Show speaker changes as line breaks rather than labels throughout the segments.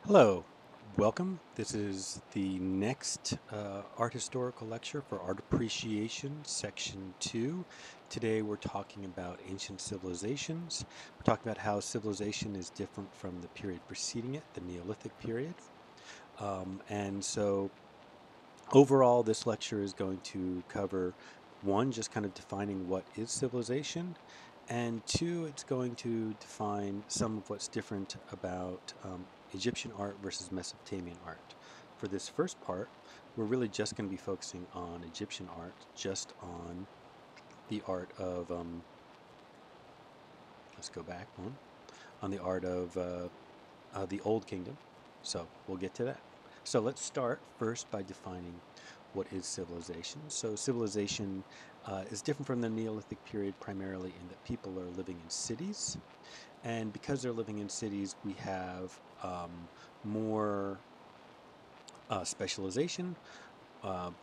Hello, welcome. This is the next art historical lecture for Art Appreciation, Section 2. Today we're talking about ancient civilizations. We're talking about how civilization is different from the period preceding it, the Neolithic period. And so overall, this lecture is going to cover one, just kind of defining what is civilization, and two, it's going to define some of what's different about Egyptian art versus Mesopotamian art. For this first part, we're really just going to be focusing on Egyptian art, just on the art of, let's go back one, on the art of the Old Kingdom. So we'll get to that. So let's start first by defining what is civilization. So civilization is different from the Neolithic period primarily in that people are living in cities. And because they're living in cities, we have more specialization,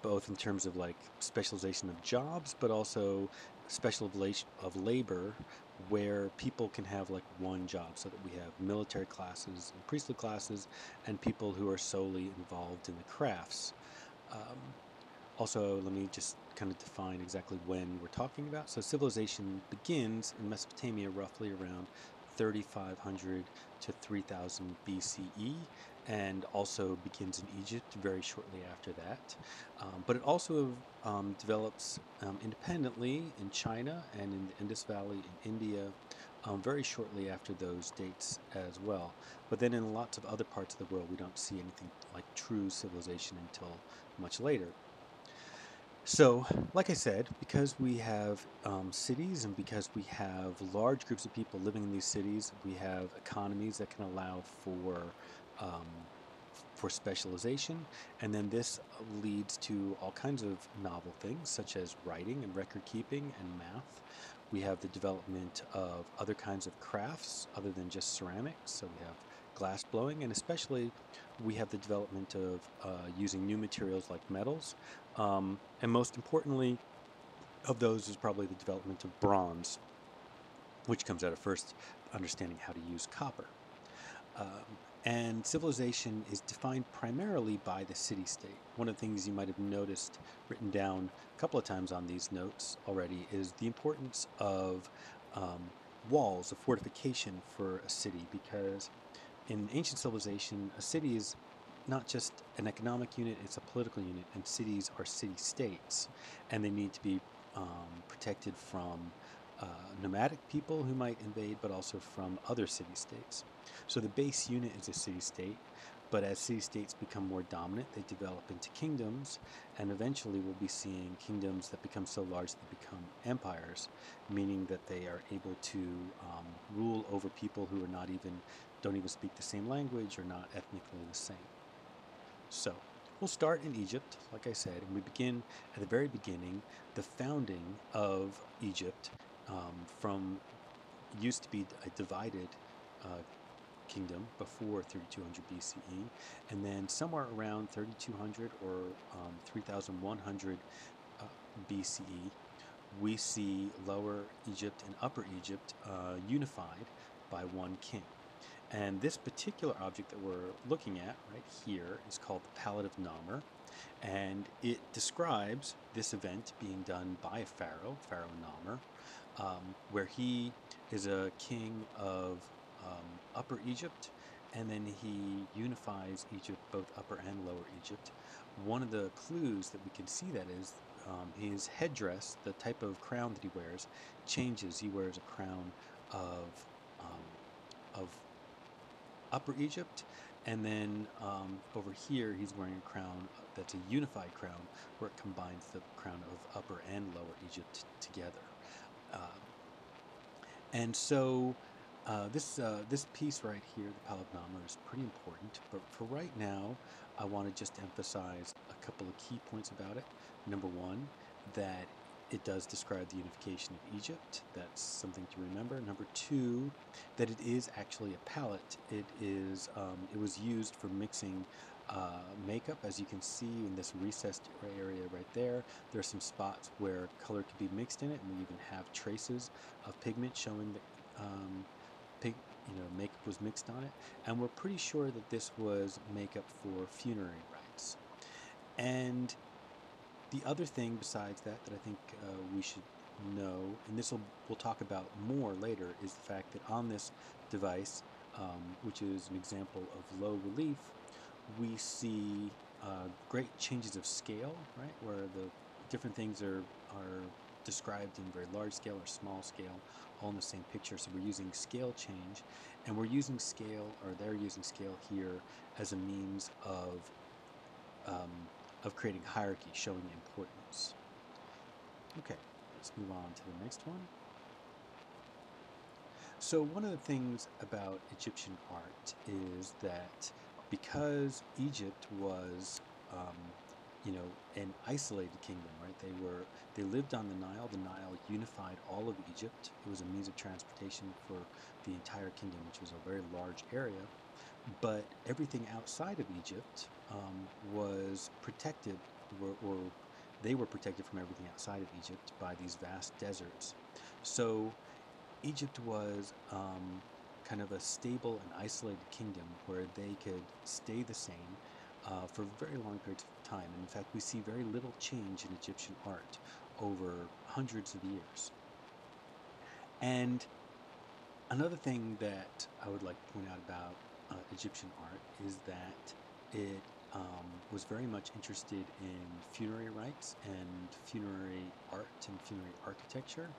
both in terms of like specialization of jobs, but also specialization of labor, where people can have like one job, so that we have military classes and priestly classes, and people who are solely involved in the crafts. Um, Also, let me just kind of define exactly when we're talking about. So, civilization begins in Mesopotamia roughly around 3,500 to 3,000 BCE, and also begins in Egypt very shortly after that. But it also develops independently in China and in the Indus Valley in India very shortly after those dates as well. But then in lots of other parts of the world, we don't see anything like true civilization until much later. So, like I said, because we have cities and because we have large groups of people living in these cities, we have economies that can allow um, for specialization, and then this leads to all kinds of novel things such as writing and record keeping and math. We have the development of other kinds of crafts other than just ceramics. So we have glass blowing, and especially we have the development of using new materials like metals. And most importantly, of those is probably the development of bronze, which comes out of first understanding how to use copper. And civilization is defined primarily by the city state. One of the things you might have noticed written down a couple of times on these notes already is the importance of um, walls, of fortification for a city, because in ancient civilization, a city is not just an economic unit, it's a political unit, and cities are city states, and they need to be protected from nomadic people who might invade, but also from other city states. So the base unit is a city state, but as city states become more dominant, they develop into kingdoms, and eventually we'll be seeing kingdoms that become so large they become empires, meaning that they are able to rule over people who are not even don't even speak the same language or not ethnically the same. So we'll start in Egypt, like I said, and we begin at the very beginning, the founding of Egypt from used to be a divided uh, kingdom before 3200 BCE, and then somewhere around 3200 or 3100 uh, BCE, we see Lower Egypt and Upper Egypt unified by one king. And this particular object that we're looking at right here is called the Palette of Namer, and it describes this event being done by a pharaoh, Pharaoh Namer, where he is a king of Upper Egypt, and then he unifies Egypt, both Upper and Lower Egypt. One of the clues that we can see that is his headdress, the type of crown that he wears, changes. He wears a crown of um, of Upper Egypt, and then over here he's wearing a crown that's a unified crown where it combines the crown of Upper and Lower Egypt together. Um, and so this piece right here, the Palavnama, is pretty important. But for right now, I want to just emphasize a couple of key points about it. Number one, that it does describe the unification of Egypt. That's something to remember. Number two, that it is actually a palette. It was used for mixing makeup, as you can see in this recessed area right there. There are some spots where color could be mixed in it, and we even have traces of pigment showing that um, pig, makeup was mixed on it, and we're pretty sure that this was makeup for funerary rites. And the other thing besides that I think we should know, and we'll talk about more later, is the fact that on this device, which is an example of low relief, we see great changes of scale, right, where the different things are described in very large scale or small scale, all in the same picture. So we're using scale change, and we're using scale, or they're using scale here as a means of creating hierarchy, showing importance. Okay, let's move on to the next one. So one of the things about Egyptian art is that because Egypt was, um, an isolated kingdom, right? They lived on the Nile. The Nile unified all of Egypt. It was a means of transportation for the entire kingdom, which was a very large area. But everything outside of Egypt was protected, or they were protected from everything outside of Egypt by these vast deserts. So Egypt was kind of a stable and isolated kingdom where they could stay the same for very long periods of time. And in fact, we see very little change in Egyptian art over hundreds of years. And another thing that I would like to point out about Egyptian art is that it was very much interested in funerary rites and funerary art and funerary architecture,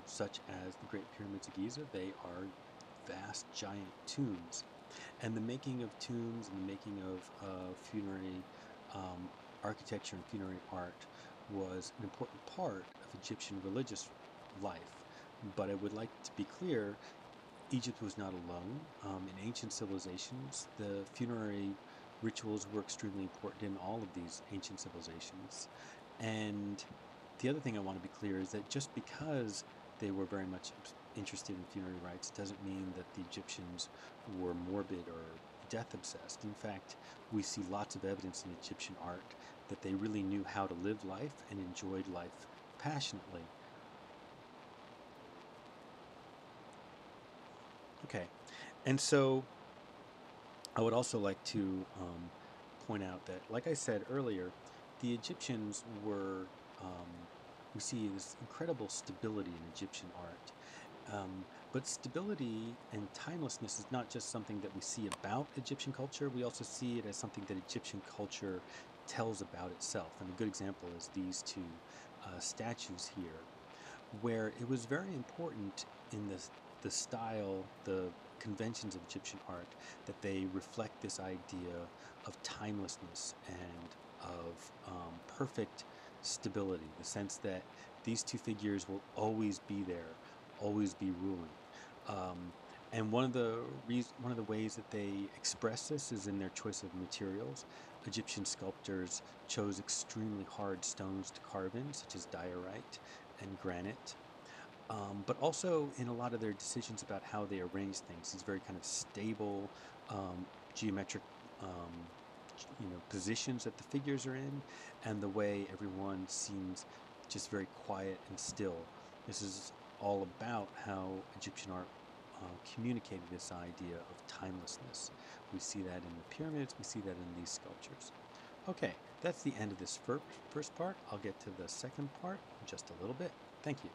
such as the Great Pyramids of Giza. They are vast, giant tombs. And the making of tombs and the making of funerary um, architecture and funerary art was an important part of Egyptian religious life. But I would like to be clear, Egypt was not alone. In ancient civilizations, the funerary rituals were extremely important in all of these ancient civilizations. And the other thing I want to be clear is that just because they were very much interested in funerary rites doesn't mean that the Egyptians were morbid or death obsessed. In fact, we see lots of evidence in Egyptian art that they really knew how to live life and enjoyed life passionately. Okay, and so I would also like to point out that, like I said earlier, the Egyptians were, we see this incredible stability in Egyptian art. But stability and timelessness is not just something that we see about Egyptian culture, we also see it as something that Egyptian culture tells about itself. And a good example is these two statues here, where it was very important in the style, the conventions of Egyptian art, that they reflect this idea of timelessness and of perfect stability, the sense that these two figures will always be there, always be ruling. Um, and one of the ways that they express this is in their choice of materials. Egyptian sculptors chose extremely hard stones to carve in, such as diorite and granite, but also in a lot of their decisions about how they arrange things. These very kind of stable geometric um, positions that the figures are in, and the way everyone seems just very quiet and still. This is all about how Egyptian art communicated this idea of timelessness. We see that in the pyramids, we see that in these sculptures. Okay, that's the end of this first part. I'll get to the second part in just a little bit. Thank you.